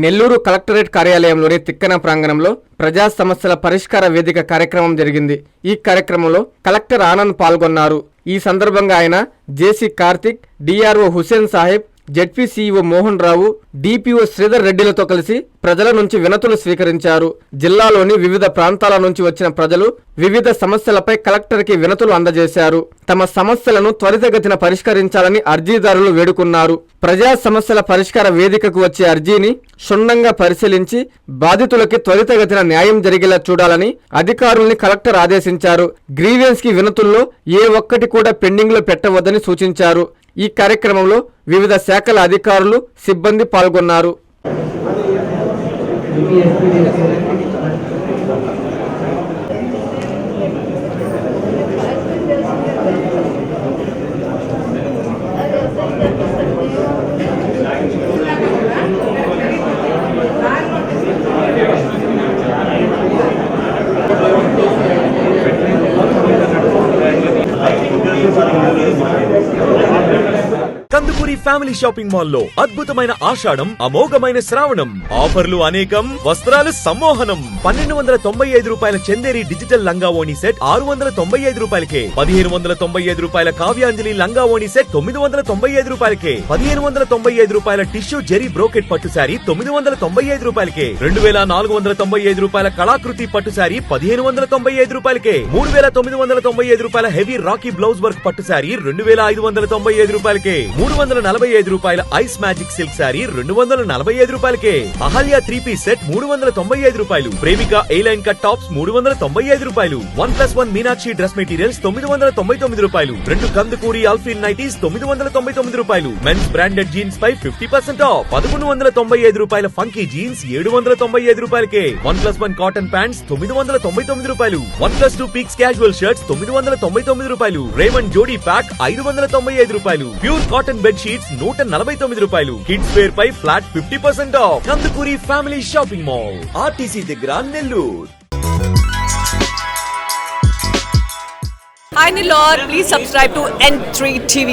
Nellore collectorate కార్యాలయంలోని Tikkana ప్రాంగణంలో ప్రజా సమస్యల పరిష్కార వేదిక కార్యక్రమం జరిగింది. ఈ కార్యక్రమంలో కలెక్టర్ ఆనంద్ పాల్గొన్నారు. ఈ సందర్భంగా ఆయన JC Karthik, DRO Hussain Saheb, ZP CEO Mohan Rao, DPO Sridhar రెడ్డిలతో కలిసి ప్రజల నుంచి వినతులు స్వీకరించారు. జిల్లాలోని వివిధ ప్రాంతాల నుంచి వచ్చిన ప్రజలు వివిధ సమస్యలపై కలెక్టర్కి వినతులు అందజేశారు. తమ సమస్యలను త్వరితగతిన పరిష్కరించాలని అర్జీదారులు వేడుకున్నారు. ప్రజా సమస్యల పరిష్కార వేదికకు వచ్చే అర్జీని క్షుణ్ణంగా పరిశీలించి బాధితులకి త్వరితగతిన న్యాయం జరిగేలా చూడాలని అధికారుల్ని కలెక్టర్ ఆదేశించారు. గ్రీవెన్స్ కి వినతుల్లో ఏ ఒక్కటి కూడా పెండింగ్ లో పెట్టవద్దని సూచించారు. ఈ కార్యక్రమంలో వివిధ శాఖల అధికారులు, సిబ్బంది పాల్గొన్నారు. కందుకూరి ఫ్యామిలీ షాపింగ్ మాల్ లో అద్భుతమైన ఆషాఢం, అమోఘమైన శ్రావణం, ఆఫర్లు అనేకం, వస్త్రాలు సమ్మోహనం. 1295 రూపాయల చందేరి డిజిటల్ లంగా ఓణి సెట్ 695 రూపాయలకే, 1595 రూపాయల కావ్యాంజలి లంగా ఓణి సెట్ 995 రూపాయలకే, 1595 రూపాయల టిష్యూ జెరీ బ్రోకెట్ పట్టు శారీ 995 రూపాయలకే, 2495 రూపాయల కళాకృతి పట్టు శారీ 1595 రూపాయలకే, 3995 రూపాయల హెవీ రాకీ బ్లౌజ్ వర్క్ పట్టు శారీ 2595 రూపాయలకే, 345 రూపాయల ఐస్ మ్యాజిక్ సిల్క్ శారీ 245 రూపాయలకే, అహల్య 3-పీస్ సెట్ 395 రూపాయలు, ప్రేమిక ఏ లైన్ కట్ టాప్స్ 395 రూపాయలు, 1+1 మీనాక్షి డ్రెస్ మెటీరియల్స్ 999 రూపాయలు, 2 కందుకూరి అల్ఫిన్ నైటీస్ 999 రూపాయలు, మెన్స్ బ్రాండెడ్ జీన్స్ పై 50% ఆఫ్, 1195 రూపాయల ఫంకీ జీన్స్ 795 రూపాయలకే, 1+1 కాటన్ ప్యాంట్స్ 999 రూపాయలు, 1+2 పీక్స్ క్యాజువల్ షర్ట్స్ 999 రూపాయలు, రేమండ్ జోడీ ప్యాక్ 595 రూపాయలు, ప్యూర్ కాటన్ బెడ్ షీట్స్ 149 రూపాయలు, కిడ్స్ వేర్ పై flat 50% off. Kandukuri family shopping mall, RTC దగ్గర, Nellore. Hi Nilor, please subscribe to N3 TV.